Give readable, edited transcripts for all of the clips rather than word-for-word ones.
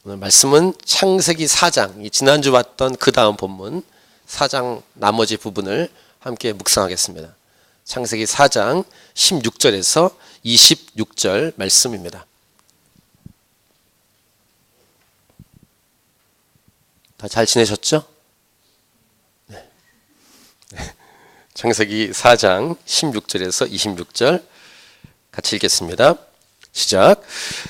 오늘 말씀은 창세기 4장, 지난주 봤던 그 다음 본문 4장 나머지 부분을 함께 묵상하겠습니다. 창세기 4장 16절에서 26절 말씀입니다. 다 잘 지내셨죠? 네. 창세기 4장 16절에서 26절 같이 읽겠습니다. 시작.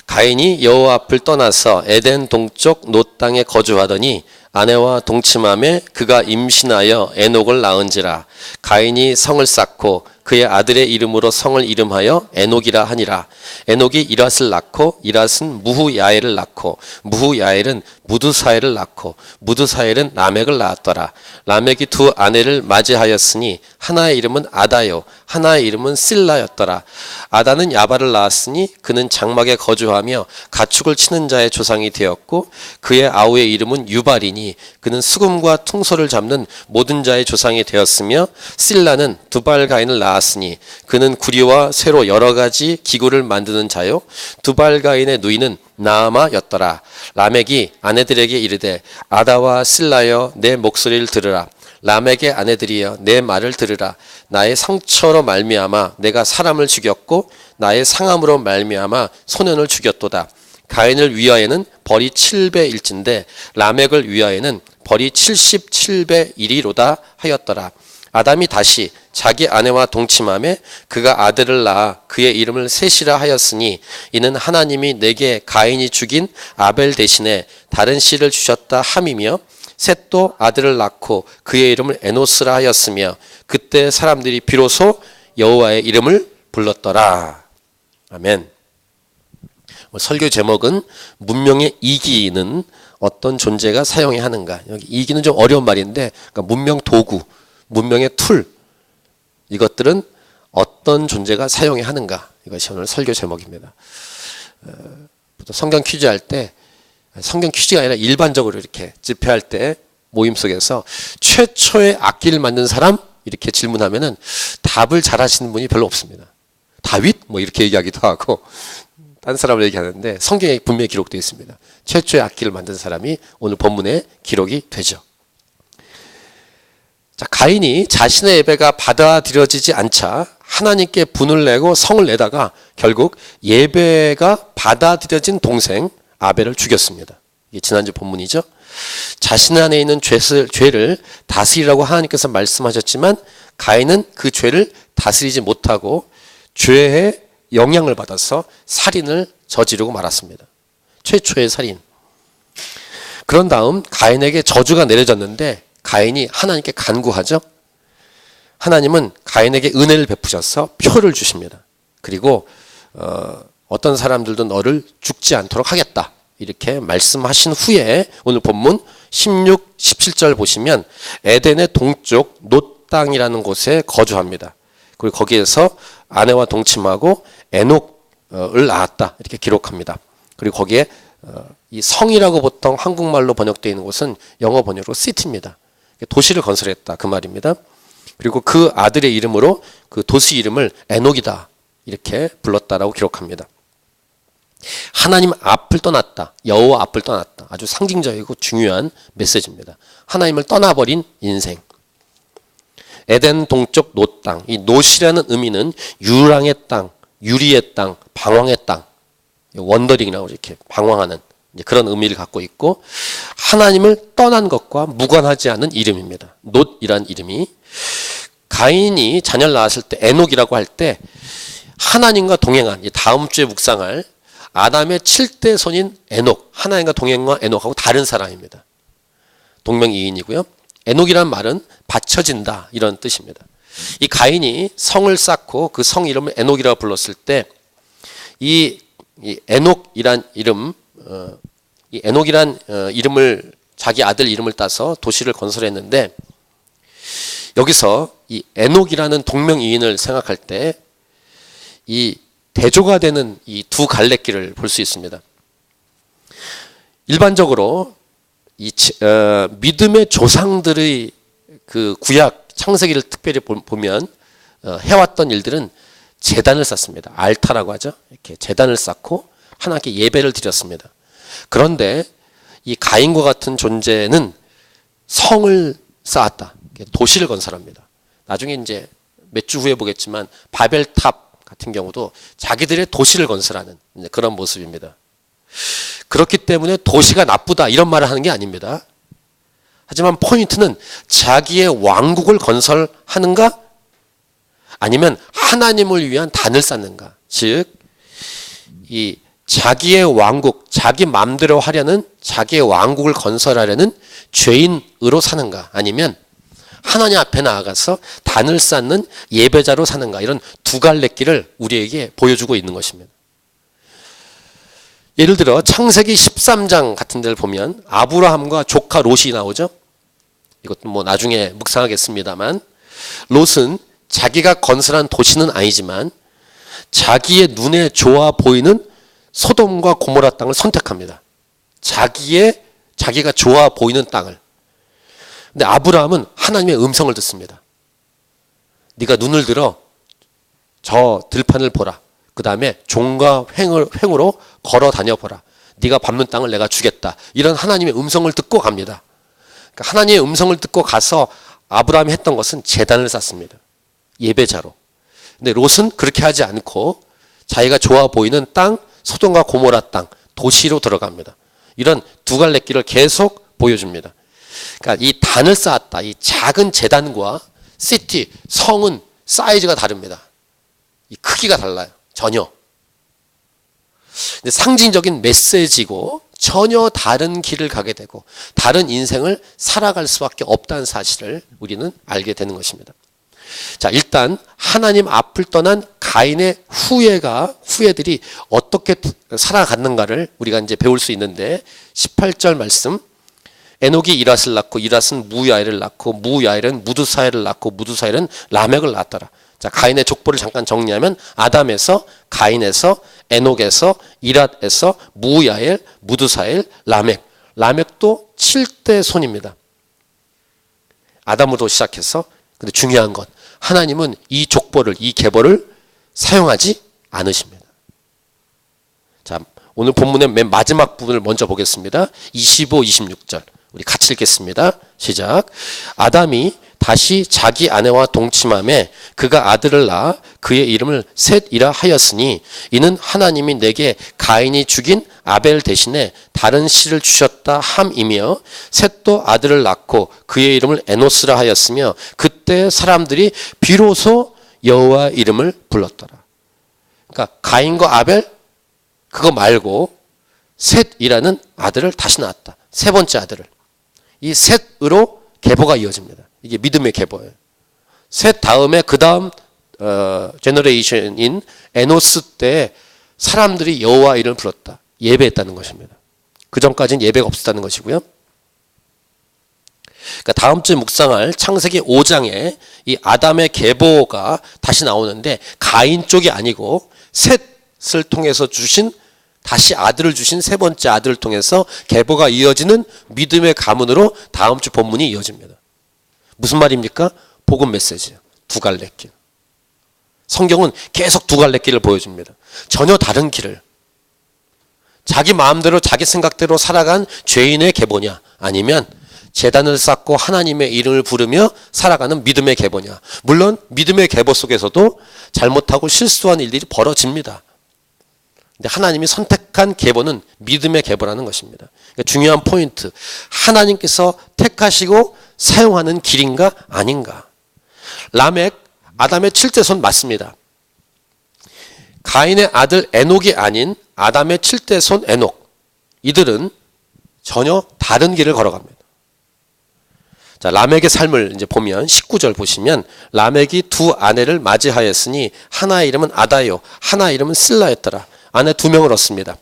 가인이 여호와 앞을 떠나서 에덴 동쪽 놋 땅에 거주하더니 아내와 동침함에 그가 임신하여 에녹을 낳은지라. 가인이 성을 쌓고 그의 아들의 이름으로 성을 이름하여 에녹이라 하니라. 에녹이 이랏을 낳고 이랏은 무후야엘을 낳고 무후야엘은 무드사엘을 낳고 무드사엘은 라멕을 낳았더라. 라멕이 두 아내를 맞이하였으니 하나의 이름은 아다요 하나의 이름은 실라였더라. 아다는 야발을 낳았으니 그는 장막에 거주하며 가축을 치는 자의 조상이 되었고 그의 아우의 이름은 유발이니 그는 수금과 퉁소를 잡는 모든 자의 조상이 되었으며 실라는 두발가인을 낳았으니 그는 구리와 쇠로 여러 가지 기구를 만드는 자요 두발가인의 누이는 나아마였더라. 라멕이 아내들에게 이르되 아다와 실라여 내 목소리를 들으라. 라멕의 아내들이여 내 말을 들으라. 나의 상처로 말미암아 내가 사람을 죽였고 나의 상함으로 말미암아 소년을 죽였도다. 가인을 위하여는 벌이 7배일진데 라멕을 위하여는 벌이 77배 1이로다 하였더라. 아담이 다시 자기 아내와 동침함에 그가 아들을 낳아 그의 이름을 셋이라 하였으니 이는 하나님이 내게 가인이 죽인 아벨 대신에 다른 씨를 주셨다 함이며 셋도 아들을 낳고 그의 이름을 에노스라 하였으며 그때 사람들이 비로소 여호와의 이름을 불렀더라. 아멘. 설교 제목은 문명의 이기는 어떤 존재가 사용해야 하는가. 여기 이기는 좀 어려운 말인데 그러니까 문명 도구, 문명의 툴, 이것들은 어떤 존재가 사용해야 하는가. 이것이 오늘 설교 제목입니다. 성경 퀴즈 할 때 성경 퀴즈가 아니라 일반적으로 이렇게 집회할 때 모임 속에서 최초의 악기를 만든 사람 이렇게 질문하면은 답을 잘 하시는 분이 별로 없습니다. 다윗 뭐 이렇게 얘기하기도 하고 딴 사람을 얘기하는데 성경에 분명히 기록되어 있습니다. 최초의 악기를 만든 사람이 오늘 본문에 기록이 되죠. 자, 가인이 자신의 예배가 받아들여지지 않자 하나님께 분을 내고 성을 내다가 결국 예배가 받아들여진 동생 아벨을 죽였습니다. 이게 지난주 본문이죠. 자신 안에 있는 죄를 다스리라고 하나님께서 말씀하셨지만 가인은 그 죄를 다스리지 못하고 죄의 영향을 받아서 살인을 저지르고 말았습니다. 최초의 살인. 그런 다음 가인에게 저주가 내려졌는데 가인이 하나님께 간구하죠. 하나님은 가인에게 은혜를 베푸셔서 표를 주십니다. 그리고 어떤 사람들도 너를 죽지 않도록 하겠다 이렇게 말씀하신 후에 오늘 본문 16, 17절 보시면 에덴의 동쪽 놋 땅이라는 곳에 거주합니다. 그리고 거기에서 아내와 동침하고 에녹을 낳았다 이렇게 기록합니다. 그리고 거기에 이 성이라고 보통 한국말로 번역되어 있는 곳은 영어 번역으로 city입니다. 도시를 건설했다 그 말입니다. 그리고 그 아들의 이름으로 그 도시 이름을 에녹이다 이렇게 불렀다라고 기록합니다. 하나님 앞을 떠났다. 여호와 앞을 떠났다. 아주 상징적이고 중요한 메시지입니다. 하나님을 떠나버린 인생. 에덴 동쪽 놋 땅. 이 놋이라는 의미는 유랑의 땅, 유리의 땅, 방황의 땅. 원더링이라고 이렇게 방황하는 그런 의미를 갖고 있고 하나님을 떠난 것과 무관하지 않은 이름입니다. 놋이란 이름이 가인이 자녀를 낳았을 때 에녹이라고 할 때 하나님과 동행한 다음 주에 묵상할 아담의 7대 손인 에녹, 하나님과 동행한 에녹하고 다른 사람입니다. 동명이인이고요. 에녹이란 말은 받쳐진다 이런 뜻입니다. 이 가인이 성을 쌓고 그 성 이름을 에녹이라고 불렀을 때 이 에녹이란 이름, 이 에녹이란 이름을 자기 아들 이름을 따서 도시를 건설했는데 여기서 이 에녹이라는 동명이인을 생각할 때 이 대조가 되는 이 두 갈래길을 볼 수 있습니다. 일반적으로 이 믿음의 조상들의 그 구약 창세기를 특별히 보면 해왔던 일들은 제단을 쌓습니다. 알타라고 하죠. 이렇게 제단을 쌓고 하나님께 예배를 드렸습니다. 그런데 이 가인과 같은 존재는 성을 쌓았다. 도시를 건설합니다. 나중에 이제 몇 주 후에 보겠지만 바벨탑 같은 경우도 자기들의 도시를 건설하는 그런 모습입니다. 그렇기 때문에 도시가 나쁘다 이런 말을 하는 게 아닙니다. 하지만 포인트는 자기의 왕국을 건설하는가 아니면 하나님을 위한 단을 쌓는가. 즉, 이 자기의 왕국, 자기 마음대로 하려는 자기의 왕국을 건설하려는 죄인으로 사는가 아니면 하나님 앞에 나아가서 단을 쌓는 예배자로 사는가. 이런 두 갈래길을 우리에게 보여주고 있는 것입니다. 예를 들어 창세기 13장 같은 데를 보면 아브라함과 조카 롯이 나오죠. 이것도 뭐 나중에 묵상하겠습니다만 롯은 자기가 건설한 도시는 아니지만 자기의 눈에 좋아 보이는 소돔과 고모라 땅을 선택합니다. 자기가 좋아 보이는 땅을. 근데 아브라함은 하나님의 음성을 듣습니다. 네가 눈을 들어 저 들판을 보라. 그 다음에 종과 횡으로 걸어 다녀보라. 네가 밟는 땅을 내가 주겠다. 이런 하나님의 음성을 듣고 갑니다. 그러니까 하나님의 음성을 듣고 가서 아브라함이 했던 것은 제단을 쌓습니다. 예배자로. 근데 롯은 그렇게 하지 않고 자기가 좋아 보이는 땅, 소돔과 고모라 땅, 도시로 들어갑니다. 이런 두 갈래길을 계속 보여줍니다. 그러니까 이 단을 쌓았다. 이 작은 제단과 시티, 성은 사이즈가 다릅니다. 이 크기가 달라요. 전혀. 근데 상징적인 메시지고 전혀 다른 길을 가게 되고 다른 인생을 살아갈 수밖에 없다는 사실을 우리는 알게 되는 것입니다. 자, 일단 하나님 앞을 떠난 가인의 후예들이 어떻게 살아갔는가를 우리가 이제 배울 수 있는데 18절 말씀. 에녹이 이랏을 낳고 이랏은 무야엘을 낳고 무야엘은 무두사엘을 낳고 무두사엘은 라멕을 낳았더라. 자, 가인의 족보를 잠깐 정리하면 아담에서 가인에서 에녹에서 이랏에서 무야엘, 무두사엘, 라멕. 라멕도 7대 손입니다. 아담으로 시작해서. 근데 중요한 건 하나님은 이 족보를, 이 계보를 사용하지 않으십니다. 자, 오늘 본문의 맨 마지막 부분을 먼저 보겠습니다. 25, 26절. 우리 같이 읽겠습니다. 시작. 아담이 다시 자기 아내와 동침함에 그가 아들을 낳아 그의 이름을 셋이라 하였으니 이는 하나님이 내게 가인이 죽인 아벨 대신에 다른 씨를 주셨다 함이며 셋도 아들을 낳고 그의 이름을 에노스라 하였으며 그때 사람들이 비로소 여호와 이름을 불렀더라. 그러니까 가인과 아벨 그거 말고 셋이라는 아들을 다시 낳았다. 세 번째 아들을. 이 셋으로 계보가 이어집니다. 이게 믿음의 계보예요. 셋 다음에 그 다음 제너레이션인 에노스 때 사람들이 여호와 이름을 불렀다. 예배했다는 것입니다. 그 전까지는 예배가 없었다는 것이고요. 그러니까 다음 주에 묵상할 창세기 5장에 이 아담의 계보가 다시 나오는데 가인 쪽이 아니고 셋을 통해서 주신 다시 아들을 주신 세 번째 아들을 통해서 계보가 이어지는 믿음의 가문으로 다음 주 본문이 이어집니다. 무슨 말입니까? 복음 메시지예요. 두 갈래길. 성경은 계속 두 갈래길을 보여줍니다. 전혀 다른 길을. 자기 마음대로 자기 생각대로 살아간 죄인의 계보냐 아니면 제단을 쌓고 하나님의 이름을 부르며 살아가는 믿음의 계보냐. 물론 믿음의 계보 속에서도 잘못하고 실수한 일들이 벌어집니다. 근데 하나님이 선택한 계보는 믿음의 계보라는 것입니다. 그러니까 중요한 포인트. 하나님께서 택하시고 사용하는 길인가 아닌가. 라멕, 아담의 7대 손 맞습니다. 가인의 아들 에녹이 아닌 아담의 7대 손 에녹. 이들은 전혀 다른 길을 걸어갑니다. 자, 라멕의 삶을 이제 보면 19절 보시면 라멕이 두 아내를 맞이하였으니 하나의 이름은 아다요, 하나의 이름은 실라였더라. 아내 2명을 얻습니다.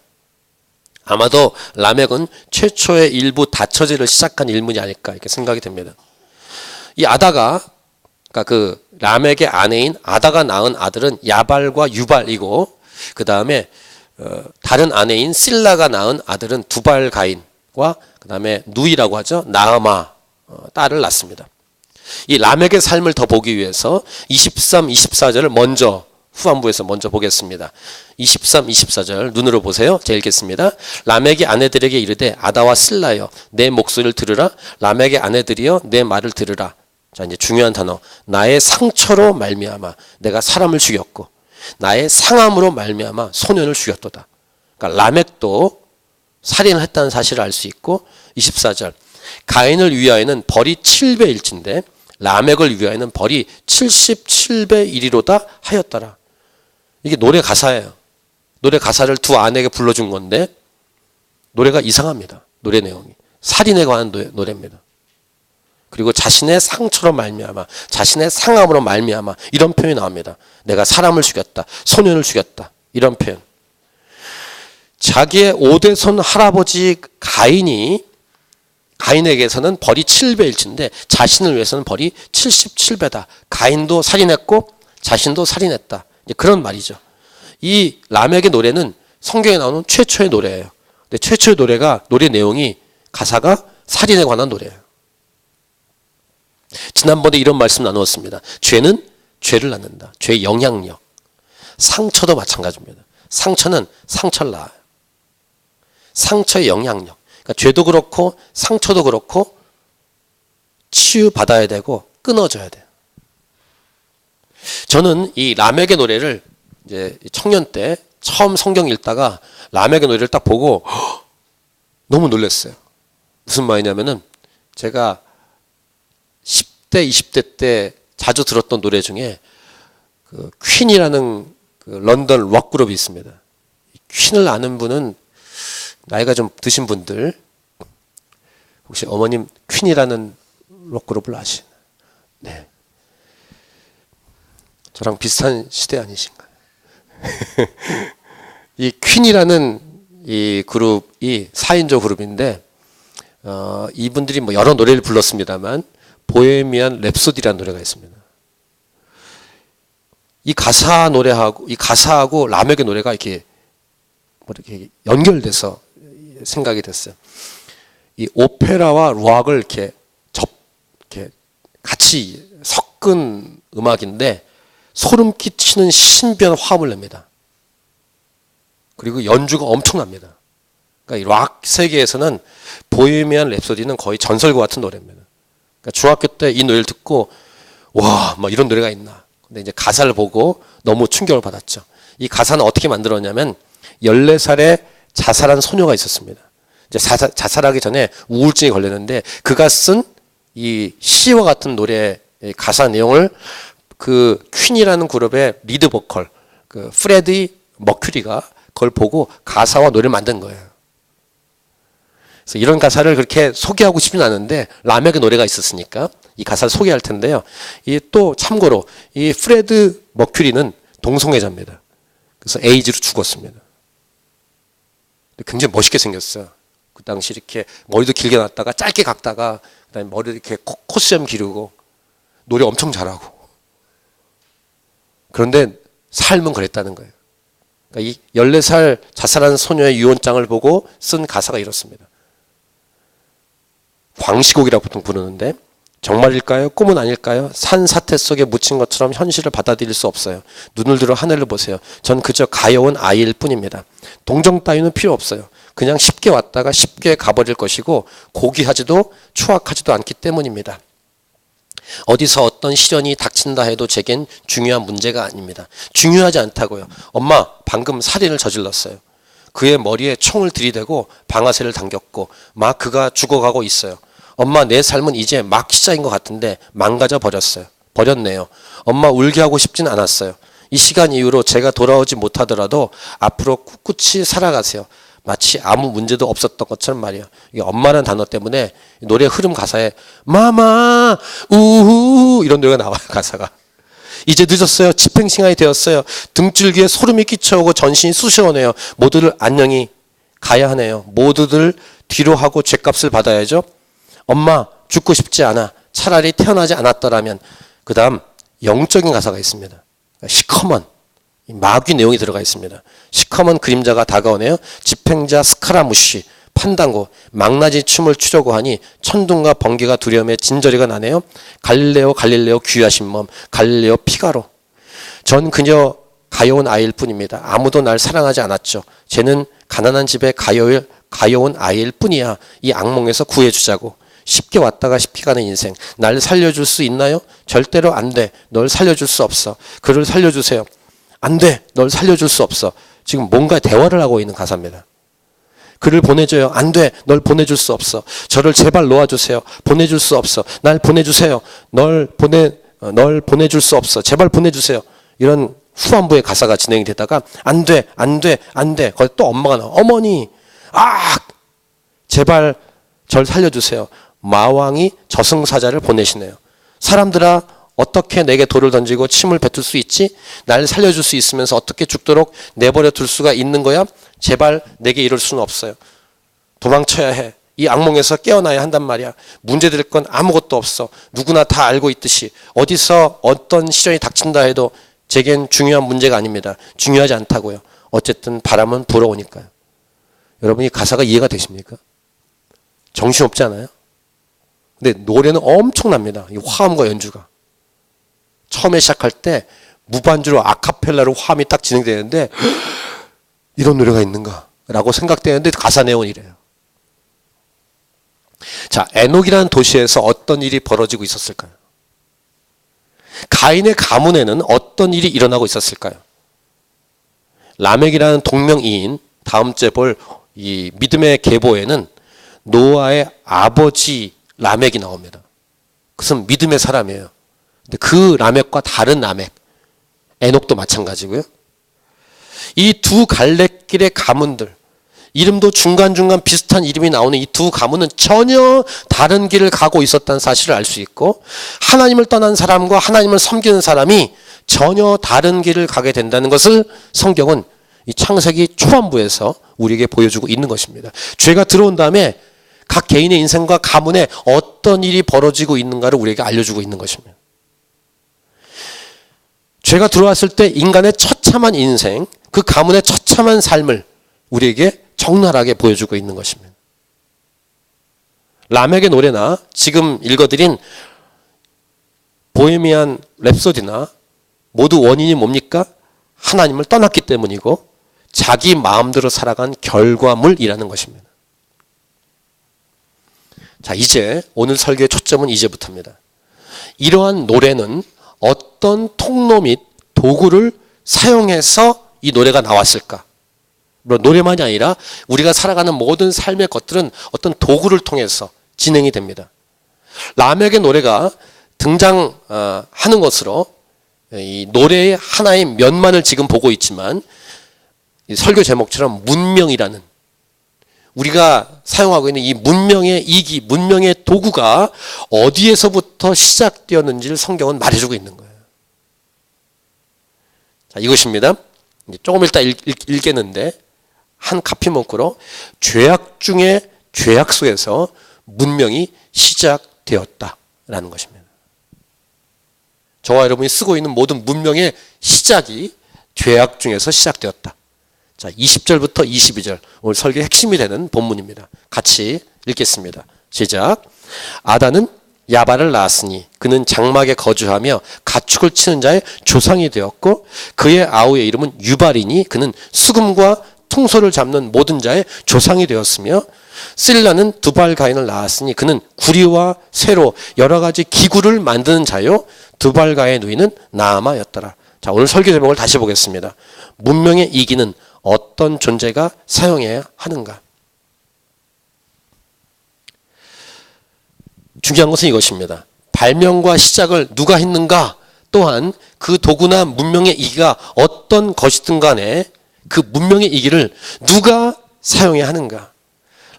아마도 라멕은 최초의 일부 다처제를 시작한 일문이 아닐까 이렇게 생각이 됩니다. 이 아다가 그러니까 그 라멕의 아내인 아다가 낳은 아들은 야발과 유발이고 그 다음에 다른 아내인 실라가 낳은 아들은 두발 가인과 그 다음에 누이라고 하죠. 나아마 딸을 낳습니다. 이 라멕의 삶을 더 보기 위해서 23, 24절을 먼저 후반부에서 먼저 보겠습니다. 23, 24절 눈으로 보세요. 제가 읽겠습니다. 라멕의 아내들에게 이르되 아다와 슬라여 내 목소리를 들으라. 라멕의 아내들이여 내 말을 들으라. 자, 이제 중요한 단어. 나의 상처로 말미암아 내가 사람을 죽였고 나의 상함으로 말미암아 소년을 죽였도다. 그러니까 라멕도 살인을 했다는 사실을 알 수 있고 24절 가인을 위하여는 벌이 7배 1인데 라멕을 위하여는 벌이 77배 1이로다 하였더라. 이게 노래 가사예요. 노래 가사를 두 아내에게 불러준 건데 노래가 이상합니다. 노래 내용이. 살인에 관한 노래입니다. 그리고 자신의 상처로 말미암아 자신의 상함으로 말미암아 이런 표현이 나옵니다. 내가 사람을 죽였다. 소년을 죽였다. 이런 표현. 자기의 오대손 할아버지 가인에게서는 벌이 7배 1인데 자신을 위해서는 벌이 77배다. 가인도 살인했고 자신도 살인했다. 이제 그런 말이죠. 이 라멕의 노래는 성경에 나오는 최초의 노래예요. 근데 최초의 노래가 노래 내용이 가사가 살인에 관한 노래예요. 지난번에 이런 말씀 나누었습니다. 죄는 죄를 낳는다. 죄의 영향력. 상처도 마찬가지입니다. 상처는 상처를 낳아요. 상처의 영향력. 그러니까 죄도 그렇고 상처도 그렇고 치유받아야 되고 끊어져야 돼요. 저는 이 라멕의 노래를 이제 청년 때 처음 성경 읽다가 라멕의 노래를 딱 보고 너무 놀랐어요. 무슨 말이냐면은 제가 10대, 20대 때 자주 들었던 노래 중에 그 퀸이라는 그 런던 록 그룹이 있습니다. 퀸을 아는 분은 나이가 좀 드신 분들 혹시 어머님 퀸이라는 록 그룹을 아시나요? 네. 저랑 비슷한 시대 아니신가요? 이 퀸이라는 이 그룹이 4인조 그룹인데 이분들이 뭐 여러 노래를 불렀습니다만 보헤미안 랩소디라는 노래가 있습니다. 이 가사하고 라멕의 노래가 이렇게 연결돼서 생각이 됐어요. 이 오페라와 락을 이렇게 같이 섞은 음악인데 소름 끼치는 신비한 화음을 냅니다. 그리고 연주가 엄청납니다. 그러니까 이 락 세계에서는 보헤미안 랩소디는 거의 전설과 같은 노래입니다. 그러니까 중학교 때 이 노래를 듣고 와, 막 이런 노래가 있나. 근데 이제 가사를 보고 너무 충격을 받았죠. 이 가사는 어떻게 만들었냐면 14살에 자살한 소녀가 있었습니다. 이제 자살하기 전에 우울증이 걸렸는데 그가 쓴 이 시와 같은 노래 가사 내용을 그 퀸이라는 그룹의 리드 보컬 그 프레디 머큐리가 그걸 보고 가사와 노래를 만든 거예요. 그래서 이런 가사를 그렇게 소개하고 싶지는 않은데 라멕의 노래가 있었으니까 이 가사를 소개할 텐데요. 이 또 참고로 이 프레드 머큐리는 동성애자입니다. 그래서 에이즈로 죽었습니다. 굉장히 멋있게 생겼어요. 그 당시 이렇게 머리도 길게 놨다가 짧게 감다가 그다음에 머리를 이렇게 코수염 기르고 노래 엄청 잘하고. 그런데 삶은 그랬다는 거예요. 그러니까 이 14살 자살한 소녀의 유언장을 보고 쓴 가사가 이렇습니다. 광시곡이라고 보통 부르는데 정말일까요? 꿈은 아닐까요? 산사태 속에 묻힌 것처럼 현실을 받아들일 수 없어요. 눈을 들어 하늘을 보세요. 전 그저 가여운 아이일 뿐입니다. 동정 따위는 필요 없어요. 그냥 쉽게 왔다가 쉽게 가버릴 것이고 고귀하지도 추악하지도 않기 때문입니다. 어디서 어떤 시련이 닥친다 해도 제겐 중요한 문제가 아닙니다. 중요하지 않다고요. 엄마 방금 살인을 저질렀어요. 그의 머리에 총을 들이대고 방아쇠를 당겼고 막 그가 죽어가고 있어요. 엄마 내 삶은 이제 막 시작인 것 같은데 망가져 버렸네요. 엄마 울게 하고 싶진 않았어요. 이 시간 이후로 제가 돌아오지 못하더라도 앞으로 꿋꿋이 살아가세요. 마치 아무 문제도 없었던 것처럼 말이에요. 이게 엄마라는 단어 때문에 노래 흐름 가사에 마마 우후 이런 노래가 나와요. 가사가. 이제 늦었어요. 집행시간이 되었어요. 등줄기에 소름이 끼쳐오고 전신이 쑤시어오네요. 모두들 안녕히 가야 하네요. 모두들 뒤로 하고 죗값을 받아야죠. 엄마 죽고 싶지 않아. 차라리 태어나지 않았더라면. 그 다음 영적인 가사가 있습니다. 시커먼 마귀 내용이 들어가 있습니다. 시커먼 그림자가 다가오네요. 집행자 스카라무시 판단고 망나지 춤을 추려고 하니 천둥과 번개가 두려움에 진저리가 나네요. 갈릴레오 귀하신 몸 갈릴레오 피가로 전 그저 가여운 아이일 뿐입니다. 아무도 날 사랑하지 않았죠. 쟤는 가난한 집에 가여운 아이일 뿐이야. 이 악몽에서 구해주자고. 쉽게 왔다가 쉽게 가는 인생. 날 살려줄 수 있나요? 절대로 안 돼. 널 살려줄 수 없어. 그를 살려주세요. 안 돼. 널 살려줄 수 없어. 지금 뭔가 대화를 하고 있는 가사입니다. 그를 보내줘요. 안 돼. 널 보내줄 수 없어. 저를 제발 놓아주세요. 보내줄 수 없어. 날 보내주세요. 널 보내줄 수 없어. 제발 보내주세요. 이런 후반부의 가사가 진행이 되다가 안 돼. 안 돼. 안 돼. 거기 또 엄마가 나와. 어머니. 제발 절 살려주세요. 마왕이 저승사자를 보내시네요. 사람들아, 어떻게 내게 돌을 던지고 침을 뱉을 수 있지? 날 살려줄 수 있으면서 어떻게 죽도록 내버려 둘 수가 있는 거야? 제발 내게 이럴 수는 없어요. 도망쳐야 해. 이 악몽에서 깨어나야 한단 말이야. 문제될 건 아무것도 없어. 누구나 다 알고 있듯이 어디서 어떤 시련이 닥친다 해도 제겐 중요한 문제가 아닙니다. 중요하지 않다고요. 어쨌든 바람은 불어오니까요. 여러분, 이 가사가 이해가 되십니까? 정신없지 않아요? 근데 노래는 엄청납니다. 이 화음과 연주가. 처음에 시작할 때 무반주로 아카펠라로 화음이 딱 진행되는데 이런 노래가 있는가? 라고 생각되는데 가사 내용은 이래요. 자, 에녹이라는 도시에서 어떤 일이 벌어지고 있었을까요? 가인의 가문에는 어떤 일이 일어나고 있었을까요? 라멕이라는 동명이인, 다음 주에 볼 이 믿음의 계보에는 노아의 아버지 라멕이 나옵니다. 그것은 믿음의 사람이에요. 근데 그 라멕과 다른 라멕, 에녹도 마찬가지고요. 이 두 갈래길의 가문들, 이름도 중간중간 비슷한 이름이 나오는 이 두 가문은 전혀 다른 길을 가고 있었다는 사실을 알 수 있고, 하나님을 떠난 사람과 하나님을 섬기는 사람이 전혀 다른 길을 가게 된다는 것을 성경은 이 창세기 초반부에서 우리에게 보여주고 있는 것입니다. 죄가 들어온 다음에 각 개인의 인생과 가문에 어떤 일이 벌어지고 있는가를 우리에게 알려주고 있는 것입니다. 죄가 들어왔을 때 인간의 처참한 인생, 그 가문의 처참한 삶을 우리에게 적나라하게 보여주고 있는 것입니다. 라멕의 노래나 지금 읽어드린 보헤미안 랩소디나 모두 원인이 뭡니까? 하나님을 떠났기 때문이고 자기 마음대로 살아간 결과물이라는 것입니다. 자, 이제 오늘 설교의 초점은 이제부터입니다. 이러한 노래는 어떤 통로 및 도구를 사용해서 이 노래가 나왔을까? 물론 노래만이 아니라 우리가 살아가는 모든 삶의 것들은 어떤 도구를 통해서 진행이 됩니다. 라멕의 노래가 등장하는 것으로 이 노래의 하나의 면만을 지금 보고 있지만 이 설교 제목처럼 문명이라는, 우리가 사용하고 있는 이 문명의 이기, 문명의 도구가 어디에서부터 시작되었는지를 성경은 말해주고 있는 거예요. 자, 이것입니다. 이제 조금 이따 읽겠는데 한 카피문구로 죄악 중에 죄악 속에서 문명이 시작되었다라는 것입니다. 저와 여러분이 쓰고 있는 모든 문명의 시작이 죄악 중에서 시작되었다. 자, 20절부터 22절 오늘 설교의 핵심이 되는 본문입니다. 같이 읽겠습니다. 시작. 아담은 야발을 낳았으니 그는 장막에 거주하며 가축을 치는 자의 조상이 되었고 그의 아우의 이름은 유발이니 그는 수금과 통소를 잡는 모든 자의 조상이 되었으며 실라는 두발가인을 낳았으니 그는 구리와 쇠로 여러 가지 기구를 만드는 자요 두발가의 누이는 나아마였더라. 자, 오늘 설교 제목을 다시 보겠습니다. 문명의 이기는 어떤 존재가 사용해야 하는가? 중요한 것은 이것입니다. 발명과 시작을 누가 했는가? 또한 그 도구나 문명의 이기가 어떤 것이든 간에 그 문명의 이기를 누가 사용해야 하는가?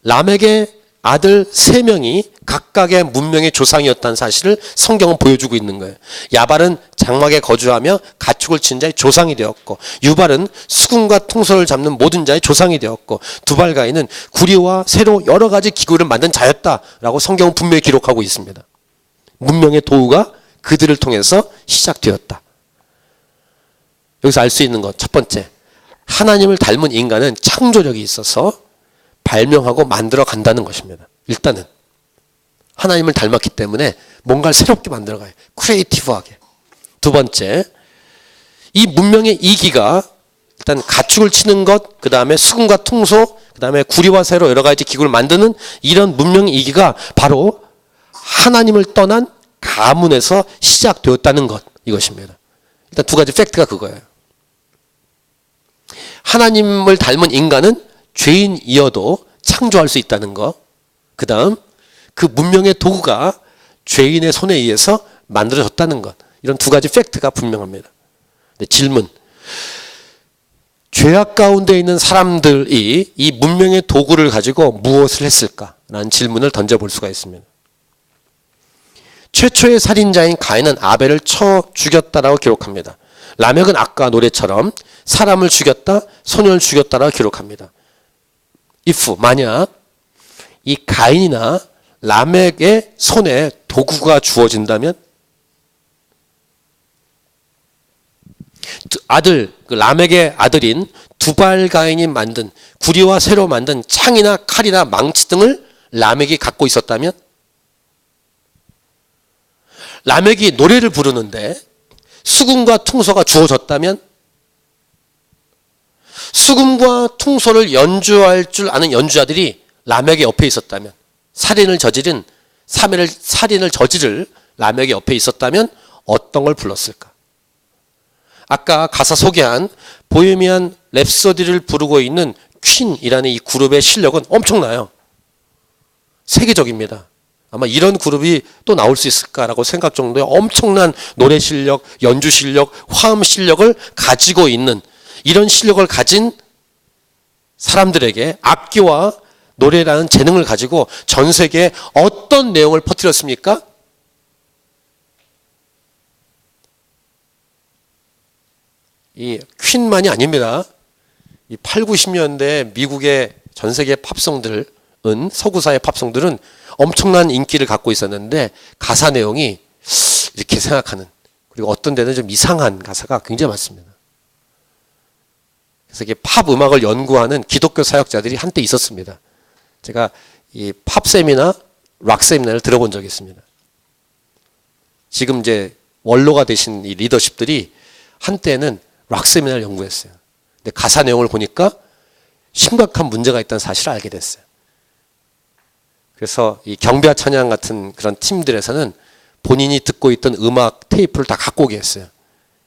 라멕의 아들 3명이 각각의 문명의 조상이었다는 사실을 성경은 보여주고 있는 거예요. 야발은 장막에 거주하며 가축을 치는 자의 조상이 되었고, 유발은 수금과 통솔을 잡는 모든 자의 조상이 되었고, 두발가인은 구리와 쇠로 여러 가지 기구를 만든 자였다라고 성경은 분명히 기록하고 있습니다. 문명의 도구가 그들을 통해서 시작되었다. 여기서 알 수 있는 것 첫 번째, 하나님을 닮은 인간은 창조력이 있어서 발명하고 만들어 간다는 것입니다. 일단은 하나님을 닮았기 때문에 뭔가를 새롭게 만들어 가요. 크리에이티브하게. 두 번째, 이 문명의 이기가 일단 가축을 치는 것, 그 다음에 수금과 퉁소, 그 다음에 구리와 쇠로 여러 가지 기구를 만드는 이런 문명의 이기가 바로 하나님을 떠난 가문에서 시작되었다는 것, 이것입니다. 일단 두 가지 팩트가 그거예요. 하나님을 닮은 인간은 죄인이어도 창조할 수 있다는 것. 그 다음 그 문명의 도구가 죄인의 손에 의해서 만들어졌다는 것. 이런 두 가지 팩트가 분명합니다. 질문. 죄악 가운데 있는 사람들이 이 문명의 도구를 가지고 무엇을 했을까라는 질문을 던져볼 수가 있습니다. 최초의 살인자인 가인은 아벨을 쳐 죽였다라고 기록합니다. 라멕은 아까 노래처럼 사람을 죽였다, 소년을 죽였다라고 기록합니다. if 만약 이 가인이나 라멕의 손에 도구가 주어진다면 아들, 라멕의 아들인 두발 가인이 만든 구리와 쇠로 만든 창이나 칼이나 망치 등을 라멕이 갖고 있었다면 라멕이 노래를 부르는데 수금과 퉁소가 주어졌다면 수금과 퉁소를 연주할 줄 아는 연주자들이 라멕의 옆에 있었다면 살인을 저지를 라멕의 옆에 있었다면 어떤 걸 불렀을까? 아까 가사 소개한 보헤미안 랩소디를 부르고 있는 퀸이라는 이 그룹의 실력은 엄청나요. 세계적입니다. 아마 이런 그룹이 또 나올 수 있을까라고 생각 정도의 엄청난 노래 실력, 연주 실력, 화음 실력을 가지고 있는 이런 실력을 가진 사람들에게 악기와 노래라는 재능을 가지고 전 세계에 어떤 내용을 퍼뜨렸습니까? 이 퀸만이 아닙니다. 이 8, 90년대 미국의 전 세계 팝송들은 서구사의 팝송들은 엄청난 인기를 갖고 있었는데 가사 내용이 이렇게 생각하는 그리고 어떤 데는 좀 이상한 가사가 굉장히 많습니다. 그래서 이게 팝 음악을 연구하는 기독교 사역자들이 한때 있었습니다. 제가 이 팝 세미나, 락 세미나를 들어본 적이 있습니다. 지금 이제 원로가 되신 이 리더십들이 한때는 락 세미나를 연구했어요. 근데 가사 내용을 보니까 심각한 문제가 있다는 사실을 알게 됐어요. 그래서 이 경배와 찬양 같은 그런 팀들에서는 본인이 듣고 있던 음악 테이프를 다 갖고 오게 했어요.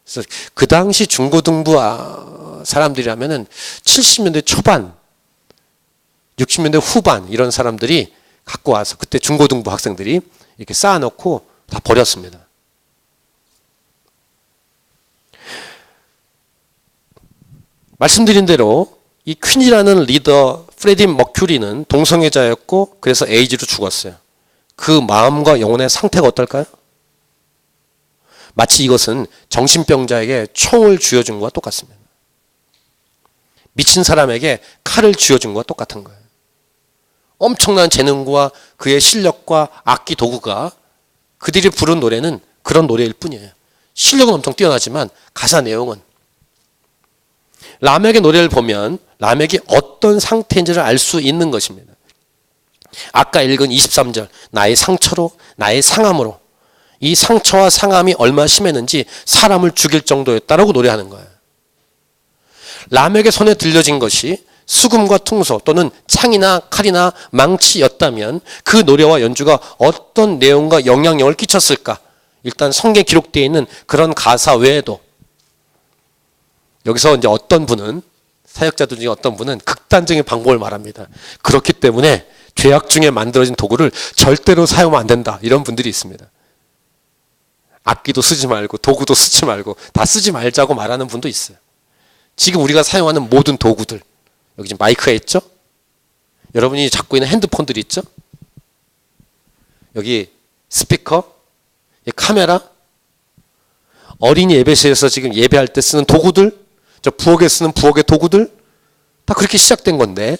그래서 그 당시 중고등부 사람들이라면은 70년대 초반, 60년대 후반 이런 사람들이 갖고 와서 그때 중고등부 학생들이 이렇게 쌓아놓고 다 버렸습니다. 말씀드린 대로 이 퀸이라는 리더 프레디 머큐리는 동성애자였고 그래서 에이즈로 죽었어요. 그 마음과 영혼의 상태가 어떨까요? 마치 이것은 정신병자에게 총을 쥐어준 것과 똑같습니다. 미친 사람에게 칼을 쥐어준 것과 똑같은 거예요. 엄청난 재능과 그의 실력과 악기 도구가 그들이 부른 노래는 그런 노래일 뿐이에요. 실력은 엄청 뛰어나지만 가사 내용은 라멕의 노래를 보면 라멕이 어떤 상태인지를 알 수 있는 것입니다. 아까 읽은 23절 나의 상처로 나의 상함으로 이 상처와 상함이 얼마나 심했는지 사람을 죽일 정도였다라고 노래하는 거예요. 라멕의 손에 들려진 것이 수금과 퉁소 또는 창이나 칼이나 망치였다면 그 노래와 연주가 어떤 내용과 영향력을 끼쳤을까? 일단 성경에 기록되어 있는 그런 가사 외에도 여기서 이제 어떤 분은 사역자들 중에 어떤 분은 극단적인 방법을 말합니다. 그렇기 때문에 죄악 중에 만들어진 도구를 절대로 사용하면 안 된다. 이런 분들이 있습니다. 악기도 쓰지 말고 도구도 쓰지 말고 다 쓰지 말자고 말하는 분도 있어요. 지금 우리가 사용하는 모든 도구들 여기 지금 마이크가 있죠? 여러분이 잡고 있는 핸드폰들이 있죠? 여기 스피커, 카메라, 어린이 예배실에서 지금 예배할 때 쓰는 도구들, 저 부엌에 쓰는 부엌의 도구들 다 그렇게 시작된 건데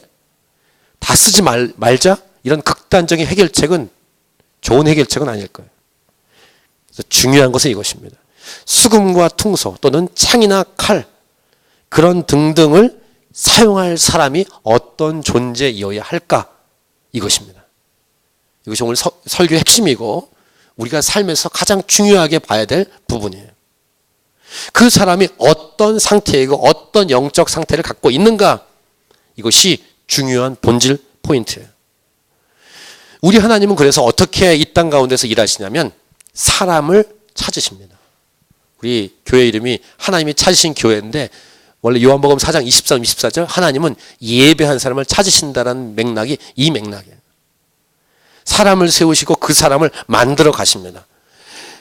다 쓰지 말자 이런 극단적인 해결책은 좋은 해결책은 아닐 거예요. 그래서 중요한 것은 이것입니다. 수금과 퉁소 또는 창이나 칼 그런 등등을 사용할 사람이 어떤 존재이어야 할까 이것입니다. 이것이 오늘 설교의 핵심이고 우리가 삶에서 가장 중요하게 봐야 될 부분이에요. 그 사람이 어떤 상태이고 어떤 영적 상태를 갖고 있는가, 이것이 중요한 본질 포인트예요. 우리 하나님은 그래서 어떻게 이 땅 가운데서 일하시냐면 사람을 찾으십니다. 우리 교회 이름이 하나님이 찾으신 교회인데, 원래 요한복음 4장 23, 24절 하나님은 예배한 사람을 찾으신다라는 맥락이 이 맥락이에요. 사람을 세우시고 그 사람을 만들어 가십니다.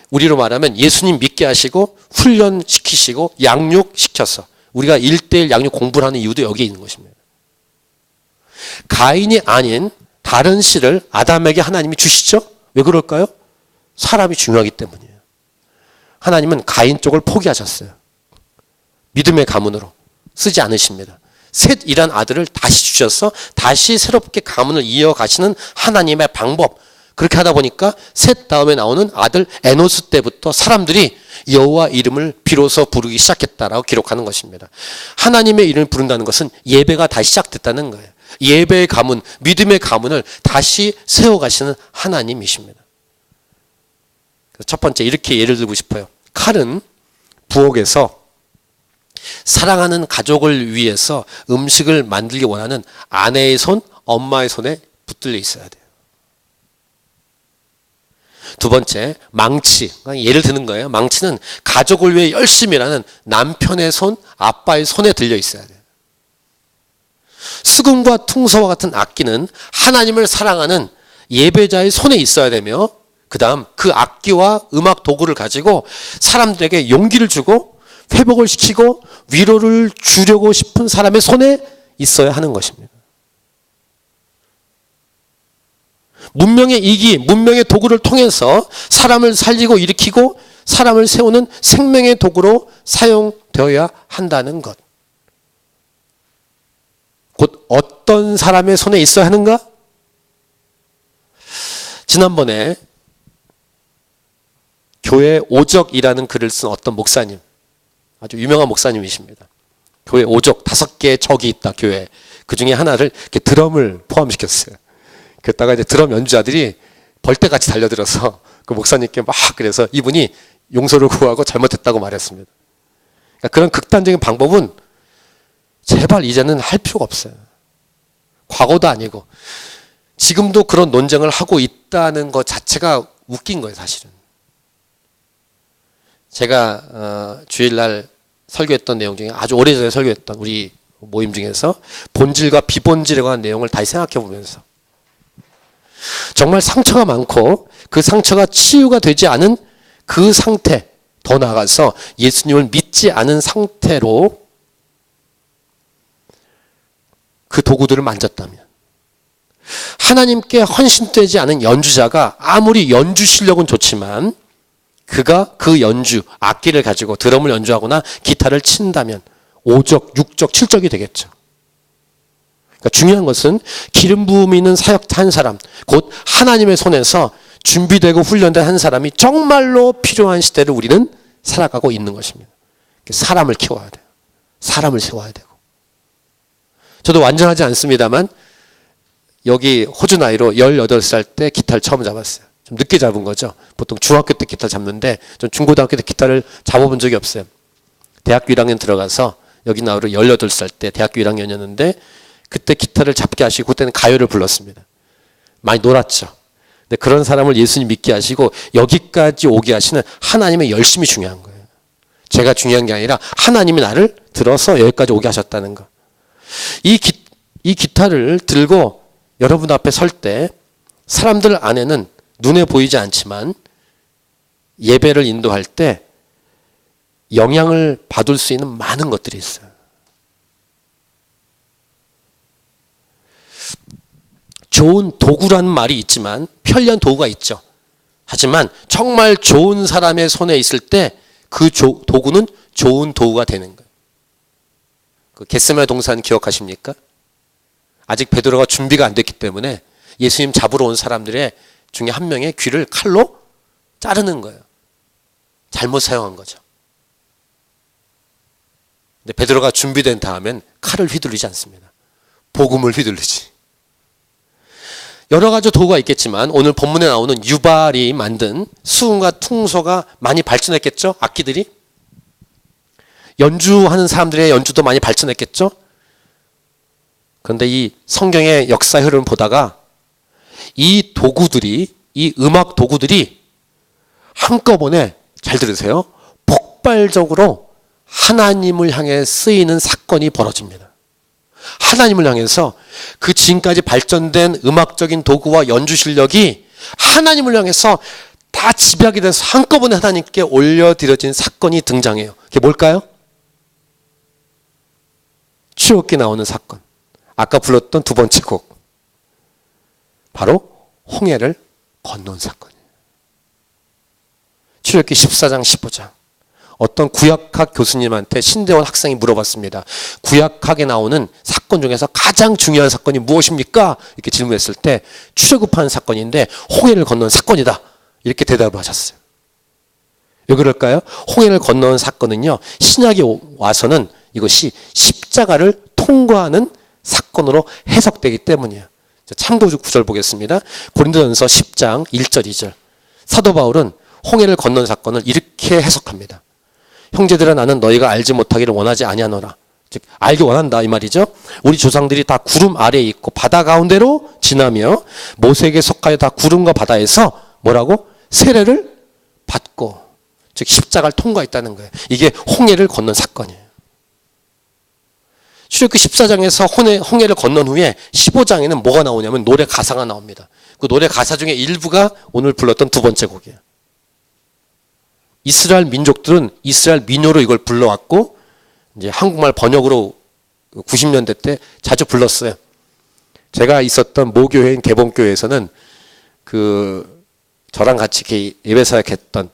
우리로 말하면 예수님 믿게 하시고 훈련시키시고 양육시켜서 우리가 1:1 양육 공부를 하는 이유도 여기에 있는 것입니다. 가인이 아닌 다른 씨를 아담에게 하나님이 주시죠? 왜 그럴까요? 사람이 중요하기 때문이에요. 하나님은 가인 쪽을 포기하셨어요. 믿음의 가문으로 쓰지 않으십니다. 셋이란 아들을 다시 주셔서 다시 새롭게 가문을 이어가시는 하나님의 방법. 그렇게 하다 보니까 셋 다음에 나오는 아들 에노스 때부터 사람들이 여호와 이름을 비로소 부르기 시작했다라고 기록하는 것입니다. 하나님의 이름을 부른다는 것은 예배가 다시 시작됐다는 거예요. 예배의 가문, 믿음의 가문을 다시 세워가시는 하나님이십니다. 첫 번째, 이렇게 예를 들고 싶어요. 칼은 부엌에서 사랑하는 가족을 위해서 음식을 만들기 원하는 아내의 손, 엄마의 손에 붙들려 있어야 돼요. 두 번째, 망치. 예를 드는 거예요. 망치는 가족을 위해 열심히 일하는 남편의 손, 아빠의 손에 들려 있어야 돼요. 수금과 퉁소와 같은 악기는 하나님을 사랑하는 예배자의 손에 있어야 되며, 그 다음 그 악기와 음악 도구를 가지고 사람들에게 용기를 주고 회복을 시키고 위로를 주려고 싶은 사람의 손에 있어야 하는 것입니다. 문명의 이기, 문명의 도구를 통해서 사람을 살리고 일으키고 사람을 세우는 생명의 도구로 사용되어야 한다는 것. 곧 어떤 사람의 손에 있어야 하는가? 지난번에 교회 오적이라는 글을 쓴 어떤 목사님, 아주 유명한 목사님이십니다. 교회 오적 5개의 적이 있다, 교회. 그 중에 하나를 이렇게 드럼을 포함시켰어요. 그랬다가 이제 드럼 연주자들이 벌떼같이 달려들어서 그 목사님께 막 그래서 이분이 용서를 구하고 잘못했다고 말했습니다. 그러니까 그런 극단적인 방법은 제발 이제는 할 필요가 없어요. 과거도 아니고 지금도 그런 논쟁을 하고 있다는 것 자체가 웃긴 거예요, 사실은. 제가 주일날 설교했던 내용 중에 아주 오래전에 설교했던 우리 모임 중에서 본질과 비본질에 관한 내용을 다시 생각해 보면서 정말 상처가 많고 그 상처가 치유가 되지 않은 그 상태, 더 나아가서 예수님을 믿지 않은 상태로 그 도구들을 만졌다면, 하나님께 헌신되지 않은 연주자가 아무리 연주 실력은 좋지만 그가 그 연주, 악기를 가지고 드럼을 연주하거나 기타를 친다면 5적, 6적, 7적이 되겠죠. 그러니까 중요한 것은 기름 부음이 있는 사역자 한 사람, 곧 하나님의 손에서 준비되고 훈련된 한 사람이 정말로 필요한 시대를 우리는 살아가고 있는 것입니다. 사람을 키워야 돼요. 사람을 세워야 되고. 저도 완전하지 않습니다만 여기 호주 나이로 18살 때 기타를 처음 잡았어요. 좀 늦게 잡은 거죠. 보통 중학교 때 기타 잡는데 전 중고등학교 때 기타를 잡아본 적이 없어요. 대학교 1학년 들어가서 여기 나이로 18살 때 대학교 1학년이었는데 그때 기타를 잡게 하시고 그때는 가요를 불렀습니다. 많이 놀았죠. 근데 그런 사람을 예수님 믿게 하시고 여기까지 오게 하시는 하나님의 열심이 중요한 거예요. 제가 중요한 게 아니라 하나님이 나를 들어서 여기까지 오게 하셨다는 거. 이 기타를 들고 여러분 앞에 설 때 사람들 안에는 눈에 보이지 않지만 예배를 인도할 때 영향을 받을 수 있는 많은 것들이 있어요. 좋은 도구라는 말이 있지만 편리한 도구가 있죠. 하지만 정말 좋은 사람의 손에 있을 때 그 도구는 좋은 도구가 되는 거예요. 그 겟세마네 동산 기억하십니까? 아직 베드로가 준비가 안 됐기 때문에 예수님 잡으러 온 사람들의 중에 한 명의 귀를 칼로 자르는 거예요. 잘못 사용한 거죠. 근데 베드로가 준비된 다음엔 칼을 휘둘리지 않습니다. 복음을 휘둘리지. 여러 가지 도구가 있겠지만 오늘 본문에 나오는 유발이 만든 수음과 퉁소가 많이 발전했겠죠? 악기들이. 연주하는 사람들의 연주도 많이 발전했겠죠? 그런데 이 성경의 역사의 흐름을 보다가 이 도구들이, 이 음악 도구들이 한꺼번에, 잘 들으세요, 폭발적으로 하나님을 향해 쓰이는 사건이 벌어집니다. 하나님을 향해서 그 지금까지 발전된 음악적인 도구와 연주 실력이 하나님을 향해서 다 집약이 돼서 한꺼번에 하나님께 올려드려진 사건이 등장해요. 그게 뭘까요? 출애굽기 나오는 사건. 아까 불렀던 두 번째 곡. 바로 홍해를 건넌 사건이에요. 출애굽기 14장 15장. 어떤 구약학 교수님한테 신대원 학생이 물어봤습니다. 구약학에 나오는 사건 중에서 가장 중요한 사건이 무엇입니까? 이렇게 질문했을 때 출애굽하는 사건인데 홍해를 건넌 사건이다. 이렇게 대답을 하셨어요. 왜 그럴까요? 홍해를 건너는 사건은요, 신약에 와서는 이것이 십자가를 통과하는 사건으로 해석되기 때문이에요. 참고 구절 보겠습니다. 고린도전서 10장 1절 2절. 사도 바울은 홍해를 건넌 사건을 이렇게 해석합니다. 형제들아, 나는 너희가 알지 못하기를 원하지 아니하노라. 즉 알기 원한다 이 말이죠. 우리 조상들이 다 구름 아래에 있고 바다 가운데로 지나며 모세에게 속하여 다 구름과 바다에서 뭐라고? 세례를 받고, 즉 십자가를 통과했다는 거예요. 이게 홍해를 건넌 사건이에요. 출애굽기 14장에서 홍해를 건넌 후에 15장에는 뭐가 나오냐면 노래 가사가 나옵니다. 그 노래 가사 중에 일부가 오늘 불렀던 두 번째 곡이에요. 이스라엘 민족들은 이스라엘 민요로 이걸 불러왔고, 이제 한국말 번역으로 90년대 때 자주 불렀어요. 제가 있었던 모교회인 개봉교회에서는 저랑 같이 이렇게 예배사역했던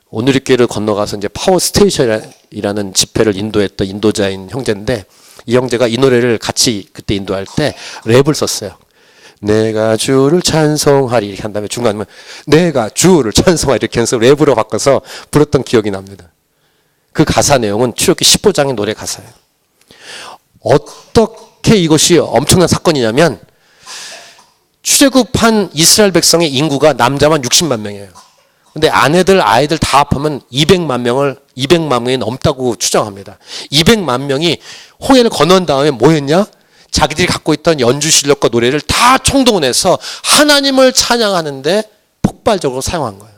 오늘의 교회를 건너가서 이제 파워 스테이션이라는 집회를 인도했던 인도자인 형제인데, 이 형제가 이 노래를 같이 그때 인도할 때 랩을 썼어요. 내가 주를 찬송하리 이렇게 한 다음에 중간에 내가 주를 찬송하리 이렇게 해서 랩으로 바꿔서 불렀던 기억이 납니다. 그 가사 내용은 출애굽기 15장의 노래 가사예요. 어떻게 이것이 엄청난 사건이냐면, 출애굽한 이스라엘 백성의 인구가 남자만 60만 명이에요. 근데 아내들, 아이들 다 합하면 200만 명이 넘다고 추정합니다. 200만 명이 홍해를 건넌 다음에 뭐 했냐? 자기들이 갖고 있던 연주 실력과 노래를 다 총동원해서 하나님을 찬양하는데 폭발적으로 사용한 거예요.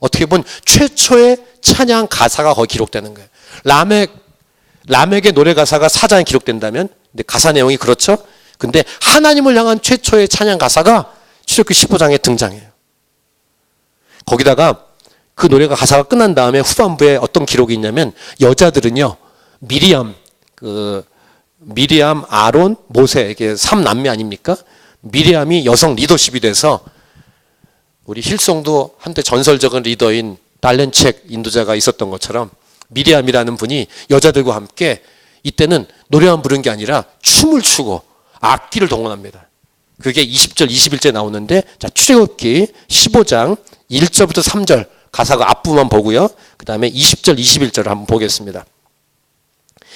어떻게 보면 최초의 찬양 가사가 거기 기록되는 거예요. 라멕의 노래 가사가 4장에 기록된다면, 근데 가사 내용이 그렇죠? 근데 하나님을 향한 최초의 찬양 가사가 출애굽기 15장에 등장해요. 거기다가 그 노래가 가사가 끝난 다음에 후반부에 어떤 기록이 있냐면, 여자들은요, 미리암, 아론, 모세, 이게 3남매 아닙니까? 미리암이 여성 리더십이 돼서, 우리 힐송도 한때 전설적인 리더인 달렌책 인도자가 있었던 것처럼 미리암이라는 분이 여자들과 함께 이때는 노래만 부른 게 아니라 춤을 추고 악기를 동원합니다. 그게 20절, 21절에 나오는데, 자, 출애굽기 15장 1절부터 3절 가사가 앞부분만 보고요. 그 다음에 20절, 21절을 한번 보겠습니다.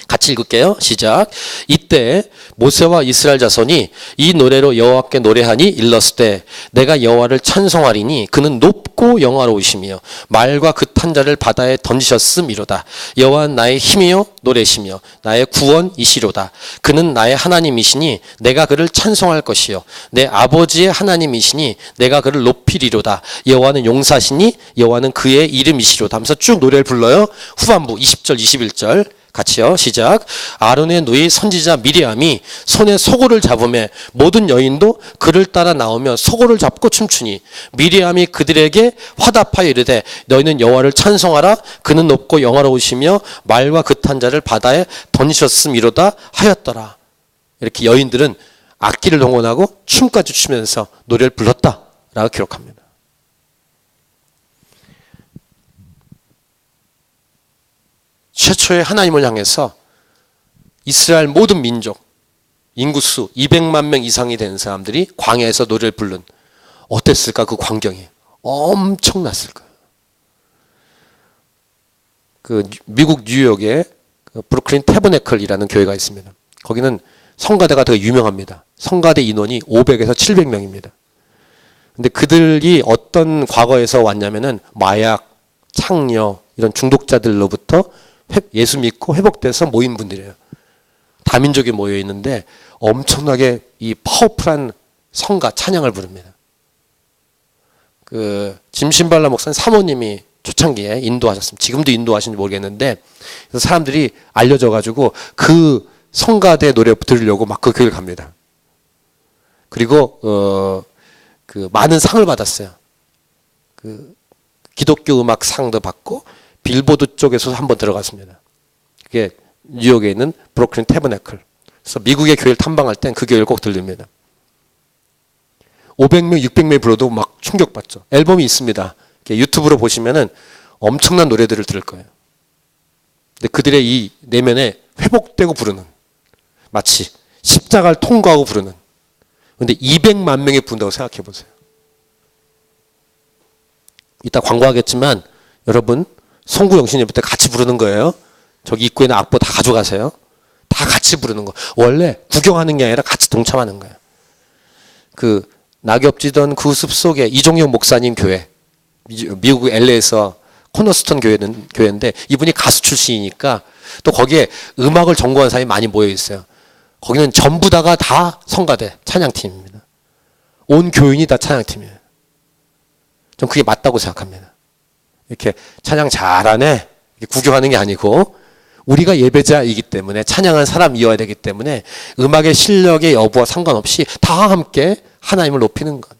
같이 읽을게요. 시작. 이때 모세와 이스라엘 자손이 이 노래로 여호와께 노래하니 일렀으되, 내가 여호와를 찬송하리니 그는 높고 영화로우시며 말과 그 탄자를 바다에 던지셨음이로다. 여호와는 나의 힘이요 노래시며 나의 구원이시로다. 그는 나의 하나님이시니 내가 그를 찬송할 것이요 내 아버지의 하나님이시니 내가 그를 높이리로다. 여호와는 용사시니 여호와는 그의 이름이시로다 하면서 쭉 노래를 불러요. 후반부 20절 21절 같이요. 시작. 아론의 누이 선지자 미리암이 손에 소고를 잡으며 모든 여인도 그를 따라 나오며 소고를 잡고 춤추니, 미리암이 그들에게 화답하여 이르되, 너희는 여호와를 찬송하라. 그는 높고 영화로우시며 말과 그 탄자를 바다에 던지셨음이로다 하였더라. 이렇게 여인들은 악기를 동원하고 춤까지 추면서 노래를 불렀다라고 기록합니다. 최초의 하나님을 향해서 이스라엘 모든 민족, 인구수 200만 명 이상이 되는 사람들이 광야에서 노래를 부른, 어땠을까? 그 광경이 엄청났을 거예요. 미국 뉴욕에 브루클린 태버네클이라는 교회가 있습니다. 거기는 성가대가 되게 유명합니다. 성가대 인원이 500에서 700명입니다. 근데 그들이 어떤 과거에서 왔냐면은 마약, 창녀 이런 중독자들로부터 예수 믿고 회복돼서 모인 분들이에요. 다민족이 모여 있는데 엄청나게 이 파워풀한 성가 찬양을 부릅니다. 그 짐신발라 목사님 사모님이 초창기에 인도하셨습니다. 지금도 인도하시는지 모르겠는데 그래서 사람들이 알려져 가지고 그 성가대 노래 들으려고 막 그 교회를 갑니다. 그리고 그 많은 상을 받았어요. 그 기독교 음악 상도 받고 빌보드 쪽에서 한번 들어갔습니다. 그게 뉴욕에 있는 브루클린 태버네클. 그래서 미국의 교회를 탐방할 땐 그 교회를 꼭 들립니다. 500명, 600명이 불러도 막 충격받죠. 앨범이 있습니다. 유튜브로 보시면은 엄청난 노래들을 들을 거예요. 근데 그들의 이 내면에 회복되고 부르는, 마치 십자가를 통과하고 부르는. 근데 200만 명이 부른다고 생각해 보세요. 이따 광고하겠지만 여러분 송구영신 예배 때 같이 부르는 거예요. 저기 입구에 있는 악보 다 가져가세요. 다 같이 부르는 거. 원래 구경하는 게 아니라 같이 동참하는 거예요. 그 낙엽지던 그 숲속에 이종용 목사님 교회, 미국 LA에서 코너스톤 교회인데 이분이 가수 출신이니까 또 거기에 음악을 전공한 사람이 많이 모여 있어요. 거기는 전부 다가 다 성가대 찬양팀입니다. 온 교인이 다 찬양팀이에요. 전 그게 맞다고 생각합니다. 이렇게 찬양 잘하네 이렇게 구경하는 게 아니고 우리가 예배자이기 때문에 찬양하는 사람이어야 되기 때문에 음악의 실력의 여부와 상관없이 다 함께 하나님을 높이는 것.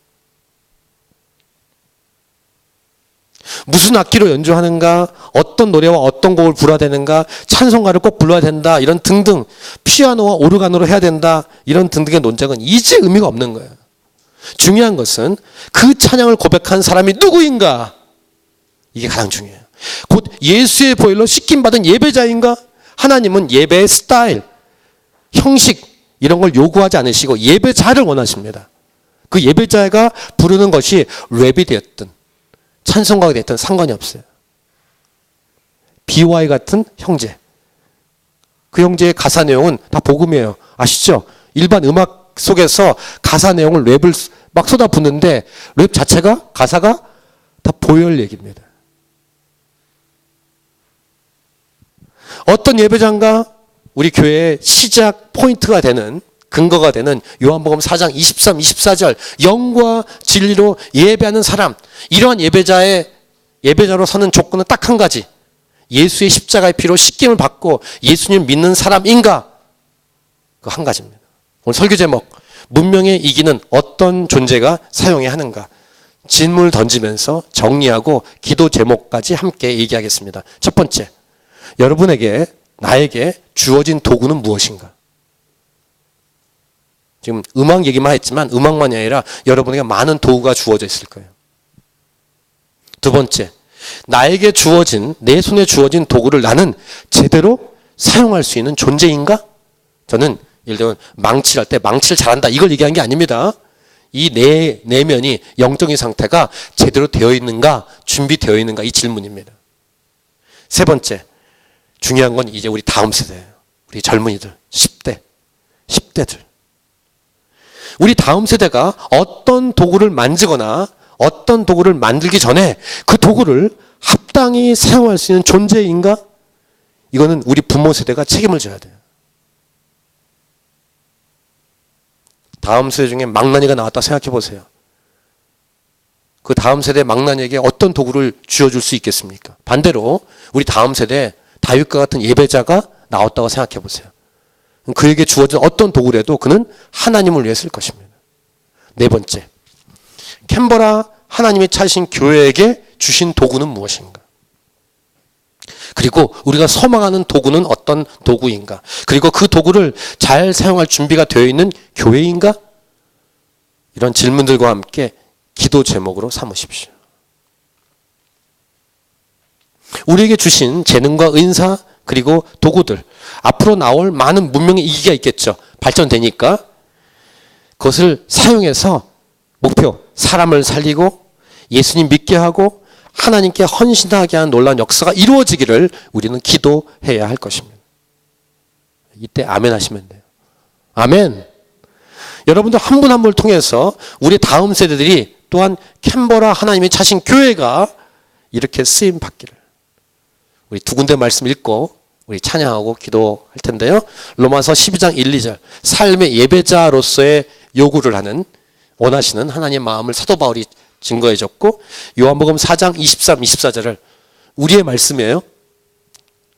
무슨 악기로 연주하는가, 어떤 노래와 어떤 곡을 불러야 되는가, 찬송가를 꼭 불러야 된다, 이런 등등, 피아노와 오르간으로 해야 된다, 이런 등등의 논쟁은 이제 의미가 없는 거예요. 중요한 것은 그 찬양을 고백한 사람이 누구인가, 이게 가장 중요해요. 곧 예수의 보혈로 씻김받은 예배자인가? 하나님은 예배의 스타일, 형식 이런 걸 요구하지 않으시고 예배자를 원하십니다. 그 예배자가 부르는 것이 랩이 되었든 찬송가가 됐든 상관이 없어요. BY 같은 형제, 그 형제의 가사 내용은 다 복음이에요. 아시죠? 일반 음악 속에서 가사 내용을 랩을 막 쏟아붓는데 랩 자체가 가사가 다 보혈 얘기입니다. 어떤 예배자인가? 우리 교회의 시작 포인트가 되는, 근거가 되는 요한복음 4장 23, 24절 영과 진리로 예배하는 사람, 이러한 예배자로 서는 조건은 딱 한 가지, 예수의 십자가의 피로 씻김을 받고 예수님 믿는 사람인가? 그 한 가지입니다. 오늘 설교 제목, 문명에 이기는 어떤 존재가 사용해야 하는가, 질문을 던지면서 정리하고 기도 제목까지 함께 얘기하겠습니다. 첫 번째, 여러분에게, 나에게 주어진 도구는 무엇인가? 지금 음악 얘기만 했지만 음악만이 아니라 여러분에게 많은 도구가 주어져 있을 거예요. 두 번째, 나에게 주어진, 내 손에 주어진 도구를 나는 제대로 사용할 수 있는 존재인가? 저는 예를 들면 망치를 할 때 망치를 잘한다 이걸 얘기한 게 아닙니다. 이 내면이 영적인 상태가 제대로 되어 있는가, 준비되어 있는가, 이 질문입니다. 세 번째, 중요한 건 이제 우리 다음 세대예요. 우리 젊은이들, 10대들. 우리 다음 세대가 어떤 도구를 만지거나 어떤 도구를 만들기 전에 그 도구를 합당히 사용할 수 있는 존재인가? 이거는 우리 부모 세대가 책임을 져야 돼요. 다음 세대 중에 망나니가 나왔다 생각해 보세요. 그 다음 세대 망나니에게 어떤 도구를 쥐어줄 수 있겠습니까? 반대로 우리 다음 세대 다윗과 같은 예배자가 나왔다고 생각해 보세요. 그에게 주어진 어떤 도구라도 그는 하나님을 위해 쓸 것입니다. 네 번째, 캔버라 하나님이 찾으신 교회에게 주신 도구는 무엇인가? 그리고 우리가 소망하는 도구는 어떤 도구인가? 그리고 그 도구를 잘 사용할 준비가 되어 있는 교회인가? 이런 질문들과 함께 기도 제목으로 삼으십시오. 우리에게 주신 재능과 은사 그리고 도구들, 앞으로 나올 많은 문명의 이기가 있겠죠. 발전되니까 그것을 사용해서 목표, 사람을 살리고 예수님 믿게 하고 하나님께 헌신하게 하는 놀라운 역사가 이루어지기를 우리는 기도해야 할 것입니다. 이때 아멘 하시면 돼요. 아멘. 여러분들 한 분 한 분을 통해서 우리 다음 세대들이 또한 캔버라 하나님이 찾으신 교회가 이렇게 쓰임 받기를. 우리 두 군데 말씀 읽고 우리 찬양하고 기도할 텐데요. 로마서 12장 1, 2절 삶의 예배자로서의 요구를 하는 원하시는 하나님의 마음을 사도 바울이 증거해 줬고, 요한복음 4장 23, 24절을 우리의 말씀이에요.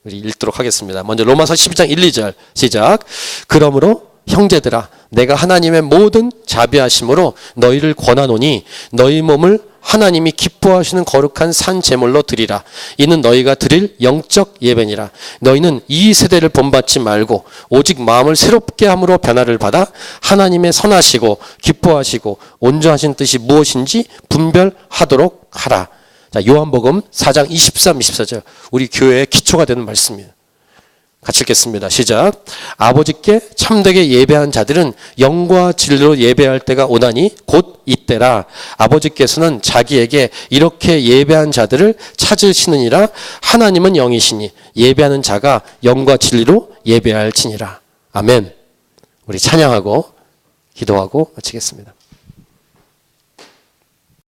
우리 읽도록 하겠습니다. 먼저 로마서 12장 1, 2절 시작. 그러므로 형제들아 내가 하나님의 모든 자비하심으로 너희를 권하노니 너희 몸을 하나님이 기뻐하시는 거룩한 산 제물로 드리라. 이는 너희가 드릴 영적 예배니라. 너희는 이 세대를 본받지 말고 오직 마음을 새롭게 함으로 변화를 받아 하나님의 선하시고 기뻐하시고 온전하신 뜻이 무엇인지 분별하도록 하라. 자, 요한복음 4장 23, 24절 우리 교회의 기초가 되는 말씀이에요. 같이 읽겠습니다. 시작. 아버지께 참되게 예배한 자들은 영과 진리로 예배할 때가 오나니 곧 이때라. 아버지께서는 자기에게 이렇게 예배한 자들을 찾으시느니라. 하나님은 영이시니 예배하는 자가 영과 진리로 예배할지니라. 아멘. 우리 찬양하고 기도하고 마치겠습니다.